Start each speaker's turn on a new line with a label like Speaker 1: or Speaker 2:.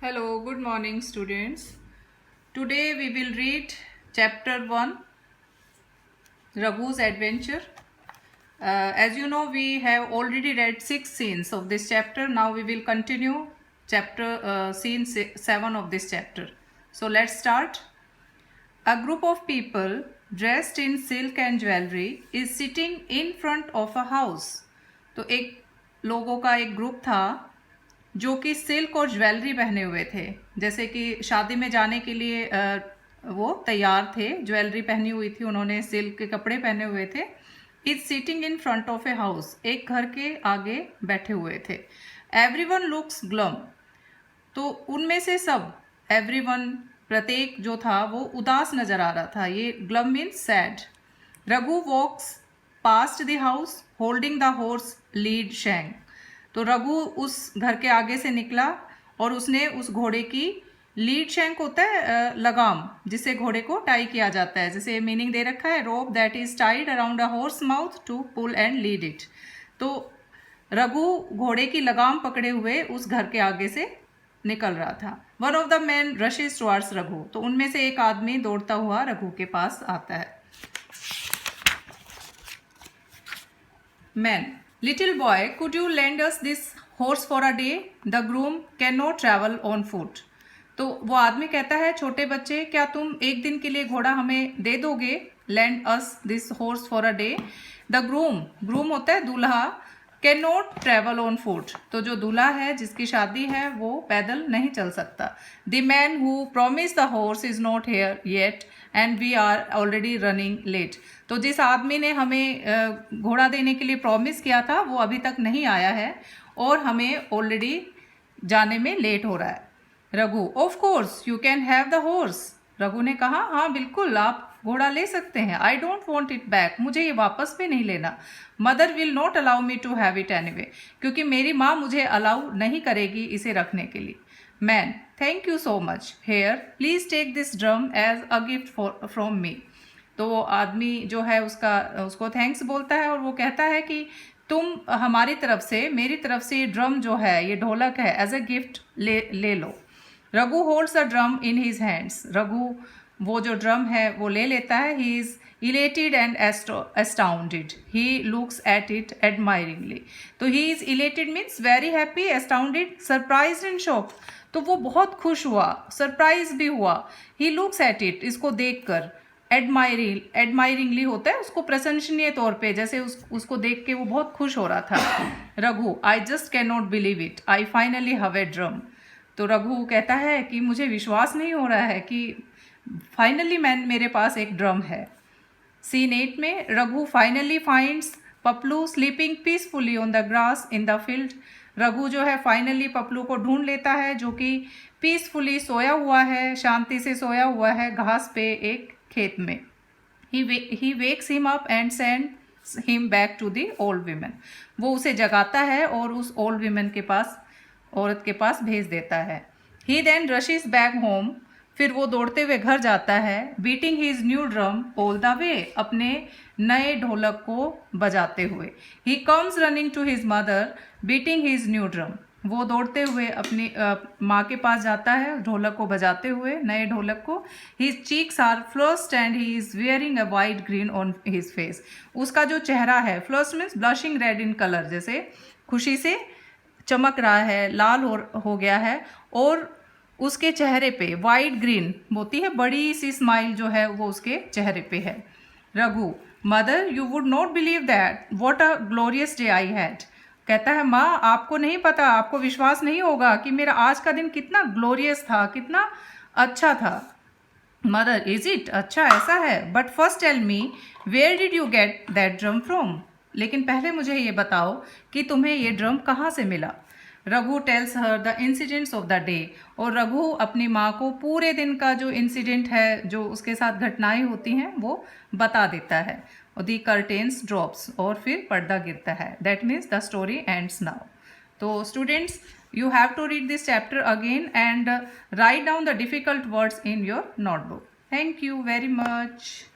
Speaker 1: Hello, good morning students. Today we will read chapter 1, Raghu's Adventure. As you know, we have already read 6 scenes of this chapter. Now we will continue scene 7 of this chapter. So let's start. A group of people dressed in silk and jewelry is sitting in front of a house. तो एक लोगों का एक group था जो कि silk और jewellery पहने हुए थे, जैसे कि शादी में जाने के लिए वो तैयार थे, ज्वेलरी पहनी हुई थी उन्होंने, सिल्क के कपड़े पहने हुए थे. Is sitting in front of a house, एक घर के आगे बैठे हुए थे. एवरीवन लुक्स ग्लम, तो उनमें से सब, एवरीवन प्रत्येक जो था वो उदास नजर आ रहा था. ये glum means sad. Raghu walks past the house holding the horse lead shank, तो रघु उस घर के आगे से निकला और उसने उस घोड़े की लीड शैंक होता है लगाम, जिससे घोड़े को टाई किया जाता है, जैसे मीनिंग दे रखा है rope that is tied around a horse mouth to pull and lead it. तो रघु घोड़े की लगाम पकड़े हुए उस घर के आगे से निकल रहा था. One of the man rushes towards Raghu, तो उनमें से एक आदमी दौड़ता हुआ रघु के पास आता है. Man, little boy could you lend us this horse for a day, the groom can not travel on foot. तो वो आदमी कहता है, छोटे बच्चे क्या तुम एक दिन के लिए घोड़ा हमें दे दोगे. Land us this horse for a day. The groom, groom होता है दूल्हा, can not travel on foot, तो जो दूल्हा है जिसकी शादी है वो पैदल नहीं चल सकता. The man who promise the horse is not here yet and we are already running late, तो जिस आदमी ने हमें घोड़ा देने के लिए प्रॉमिस किया था वो अभी तक नहीं आया है और हमें ऑलरेडी जाने में लेट हो रहा है. Raghu, of course you can have the horse. Raghu ने कहा, हाँ बिल्कुल आप घोड़ा ले सकते हैं. I don't want it back, मुझे ये वापस भी नहीं लेना. Mother will not allow me to have it anyway, क्योंकि मेरी माँ मुझे अलाउ नहीं करेगी इसे रखने के लिए. Man, thank you so much. Here please take this drum as a gift from me. तो वो आदमी जो है उसको थैंक्स बोलता है और वो कहता है कि तुम हमारी तरफ से, मेरी तरफ से ये ड्रम जो है, ये ढोलक है, एज अ गिफ्ट ले लो. Raghu holds a drum in his hands. Raghu वो जो ड्रम है वो ले लेता है. He is elated and astounded. He looks at it admiringly. तो he is elated means very happy, astounded surprised and shocked. तो वो बहुत खुश हुआ, सरप्राइज भी हुआ. he looks at it, इसको देखकर. एडमायरिंगली होता है उसको प्रशंसनीय तौर पे, जैसे उसको देख के वो बहुत खुश हो रहा था. Raghu, I just can not believe it, I finally have a drum. तो रघु कहता है कि मुझे विश्वास नहीं हो रहा है कि फाइनली मेरे पास एक ड्रम है. सीन 8 में Raghu finally finds Paplu sleeping peacefully on the grass in the field. Raghu जो है फाइनली पपलू को ढूंढ लेता है जो कि पीसफुली सोया हुआ है, शांति से सोया हुआ है घास पे एक खेत में. He wakes him up and sends him back to the old women. वो उसे जगाता है और उस ओल्ड वीमेन के पास, औरत के पास भेज देता है. He then rushes back home, फिर वो दौड़ते हुए घर जाता है. Beating his new drum all the way, अपने नए ढोलक को बजाते हुए. He comes running to his mother beating his new drum, वो दौड़ते हुए अपनी माँ के पास जाता है ढोलक को बजाते हुए, नए ढोलक को. His cheeks are flushed and he is wearing a wide grin on his face. उसका जो चेहरा है, flushed means blushing red in colour, जैसे खुशी से चमक रहा है, लाल हो गया है. और उसके चेहरे पे वाइट ग्रीन होती है, बड़ी सी स्माइल जो है वो उसके चेहरे पे है. Raghu, mother you would not believe that what a glorious day I had. कहता है, माँ आपको नहीं पता, आपको विश्वास नहीं होगा कि मेरा आज का दिन कितना ग्लोरियस था, कितना अच्छा था. मदर, इज इट, अच्छा ऐसा है. But first tell me where did you get that drum from, लेकिन पहले मुझे ये बताओ कि तुम्हें ये ड्रम कहाँ से मिला. Raghu tales her the incidents of the day, और रघु अपनी माँ को पूरे दिन का जो इंसिडेंट है, जो उसके साथ घटनाएं होती हैं वो बता देता है. और दी कर्टेन्स ड्रॉप्स, और फिर पर्दा गिरता है. That means the story ends now. तो students, you have to read this chapter again and write down the difficult words in your notebook. Thank you very much.